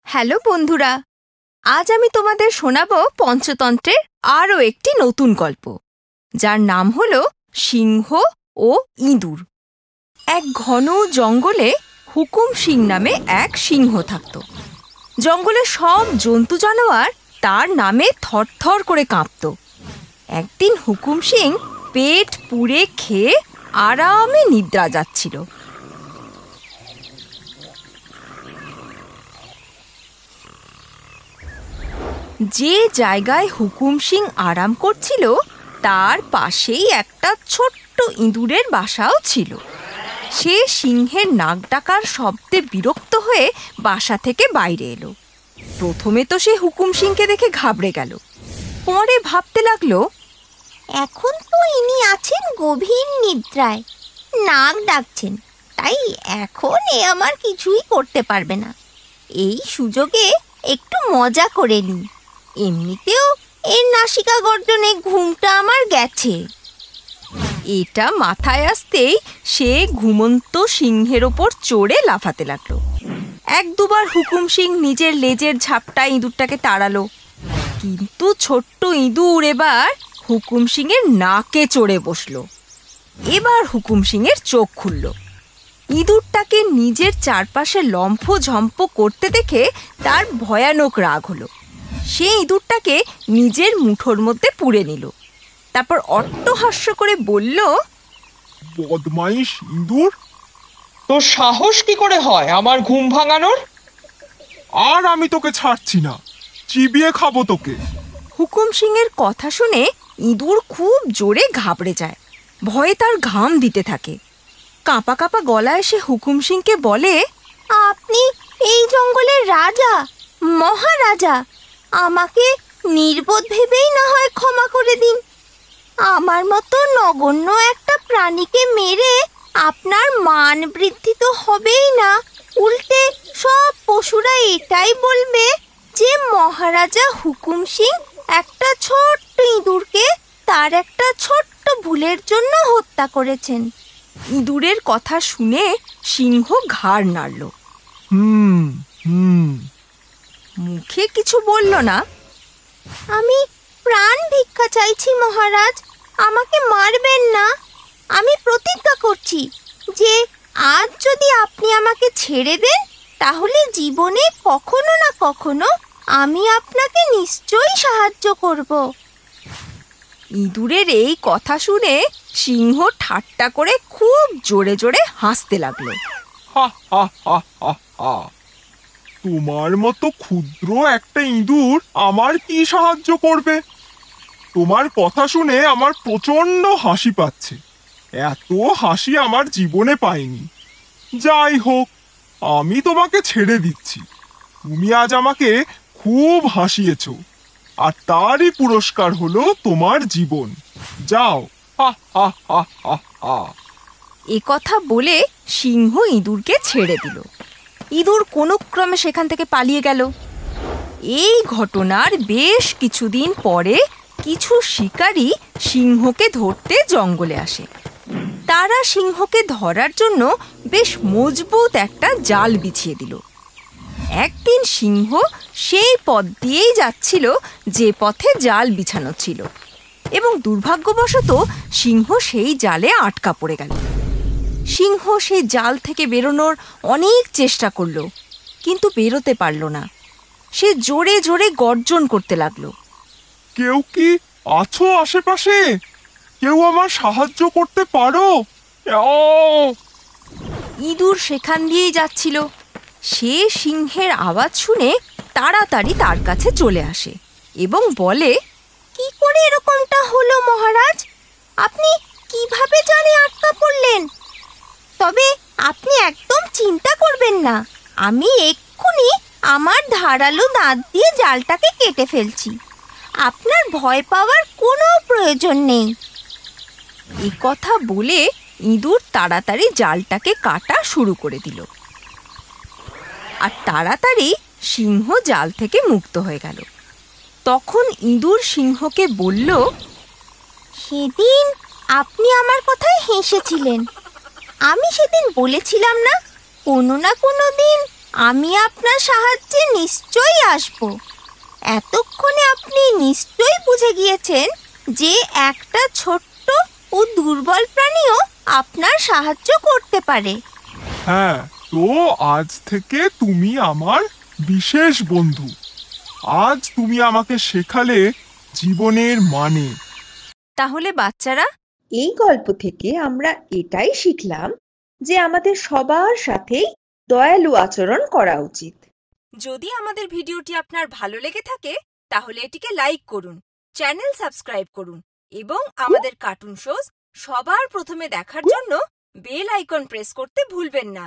Hello বন্ধুরা, আজ আমি তোমাদের শোনাবো পঞ্চতন্ত্রের আরও একটি নতুন গল্প, যার নাম হলো সিংহ ও ইঁদুর। এক ঘন জঙ্গলে হুকুম সিং নামে এক সিংহ থাকত। জঙ্গলের সব জন্তু জানোয়ার তার নামে থরথর করে কাঁপত। একদিন হুকুম সিং পেট পুড়ে খেয়ে আরামে নিদ্রা যাচ্ছিল। যে জায়গায় হুকুম সিং আরাম করছিল তার পাশেই একটা ছোট্ট ইঁদুরের বাসাও ছিল। সে সিংহের নাক ডাকার শব্দে বিরক্ত হয়ে বাসা থেকে বাইরে এলো। প্রথমে তো সে হুকুম সিংকে দেখে ঘাবড়ে গেল। পরে ভাবতে লাগলো, এখন তো ইনি আছেন গভীর নিদ্রায়, নাক ডাকছেন, তাই এখন এ আমার কিছুই করতে পারবে না। এই সুযোগে একটু মজা করে নিই। এমনিতেও এর নাসিকা গর্জনে ঘুমটা আমার গেছে। এটা মাথায় আসতেই সে ঘুমন্ত সিংহের ওপর চড়ে লাফাতে লাগলো। এক দুবার হুকুম সিং নিজের লেজের ঝাপটায় ইঁদুরটাকে তাড়ালো, কিন্তু ছোট্ট ইঁদুর এবার হুকুম সিংয়ের নাকে চড়ে বসলো। এবার হুকুম সিংয়ের চোখ খুলল। ইঁদুরটাকে নিজের চারপাশে লম্ফঝম্প করতে দেখে তার ভয়ানক রাগ হলো। সে ইঁদুরটাকে নিজের মুঠোর মধ্যে পুরে নিল। তারপর অট্টহাস্য করে বলল, বদমাইশ ইঁদুর, তোর সাহস কি করে হয় আমার ঘুম ভাঙানোর? আর আমি তোকে ছাড়ছি না, চিবিয়ে খাবো তোকে। হুকুম সিংয়ের কথা শুনে ইঁদুর খুব জোরে ঘাবড়ে যায়। ভয়ে তার ঘাম দিতে থাকে। কাঁপা কাঁপা গলায় সে হুকুম সিংকে বলে, আপনি এই জঙ্গলের রাজা, মহারাজা। আমাকে নির্বোধ ভেবেই না হয় ক্ষমা করে দিন। আমার মতো নগণ্য একটা প্রাণীকে মেরে আপনার মান বৃদ্ধি তো হবেই না, উল্টে সব পশুরা এটাই বলবে যে মহারাজা হুকুম সিং একটা ছোট্ট ইঁদুরকে তার একটা ছোট্ট ভুলের জন্য হত্যা করেছেন। ইঁদুরের কথা শুনে সিংহ ঘাড় নাড়ল। মুখে কিছু বলল না। আমি প্রাণ ভিক্ষা চাইছি মহারাজ, আমাকে মারবেন না। আমি প্রতিজ্ঞা করছি যে আজ যদি আপনি আমাকে ছেড়ে দেন, তাহলে জীবনে কখনো না কখনো আমি আপনাকে নিশ্চয়ই সাহায্য করব। ইঁদুরের এই কথা শুনে সিংহ ঠাট্টা করে খুব জোরে জোরে হাসতে লাগলো। তোমার মতো ক্ষুদ্র একটা ইঁদুর আমার কি সাহায্য করবে? তোমার কথা শুনে আমার প্রচন্ড হাসি পাচ্ছে। এত হাসি আমার জীবনে পাইনি। যাই হোক, আমি তোমাকে ছেড়ে দিচ্ছি। তুমি আজ আমাকে খুব হাসিয়েছো, আর তারই পুরস্কার হলো তোমার জীবন। যাও। এ কথা বলে সিংহ ইঁদুরকে ছেড়ে দিল। ইঁদুর কোনো ক্রমে সেখান থেকে পালিয়ে গেল। এই ঘটনার বেশ কিছুদিন পরে কিছু শিকারী সিংহকে ধরতে জঙ্গলে আসে। তারা সিংহকে ধরার জন্য বেশ মজবুত একটা জাল বিছিয়ে দিল। একদিন সিংহ সেই পথ দিয়েই যাচ্ছিল যে পথে জাল বিছানো ছিল, এবং দুর্ভাগ্যবশত সিংহ সেই জালে আটকা পড়ে গেল। সিংহ সেই জাল থেকে বেরোনোর অনেক চেষ্টা করলো, কিন্তু বেরোতে পারল না। সে জোরে জোরে গর্জন করতে লাগলো, কেউ কি আছো আশেপাশে? কেউ আমার সাহায্য করতে পারো? ইঁদুর সেখান দিয়েই যাচ্ছিল। সে সিংহের আওয়াজ শুনে তাড়াতাড়ি তার কাছে চলে আসে এবং বলে, কি করে এরকমটা হলো মহারাজ? আপনি কিভাবে জালে আটকা পড়লেন? তবে আপনি একদম চিন্তা করবেন না, আমি এক্ষুনি আমার ধারালো দাঁত দিয়ে জালটাকে কেটে ফেলছি। আপনার ভয় পাওয়ার কোনো প্রয়োজন নেই। এই কথা বলে ইঁদুর তাড়াতাড়ি জালটাকে কাটা শুরু করে দিল, আর তাড়াতাড়ি সিংহ জাল থেকে মুক্ত হয়ে গেল। তখন ইঁদুর সিংহকে বলল, সেদিন আপনি আমার কথায় হেসেছিলেন, আমি সেদিন বলেছিলাম না, কোনো না কোনো দিন আমি আপনার সাহায্যে নিশ্চয়ই আসব। এতক্ষণে আপনি নিশ্চয়ই বুঝে গিয়েছেন যে একটা ছোট্ট ও দুর্বল প্রাণীও আপনার সাহায্য করতে পারে। হ্যাঁ, তো আজ থেকে তুমি আমার বিশেষ বন্ধু। আজ তুমি আমাকে শেখালে জীবনের মানে। তাহলে বাচ্চারা, এই গল্প থেকে আমরা এটাই শিখলাম যে আমাদের সবার সাথেই দয়ালু আচরণ করা উচিত। যদি আমাদের ভিডিওটি আপনার ভালো লেগে থাকে তাহলে এটিকে লাইক করুন, চ্যানেল সাবস্ক্রাইব করুন এবং আমাদের কার্টুন শোজ সবার প্রথমে দেখার জন্য বেল আইকন প্রেস করতে ভুলবেন না।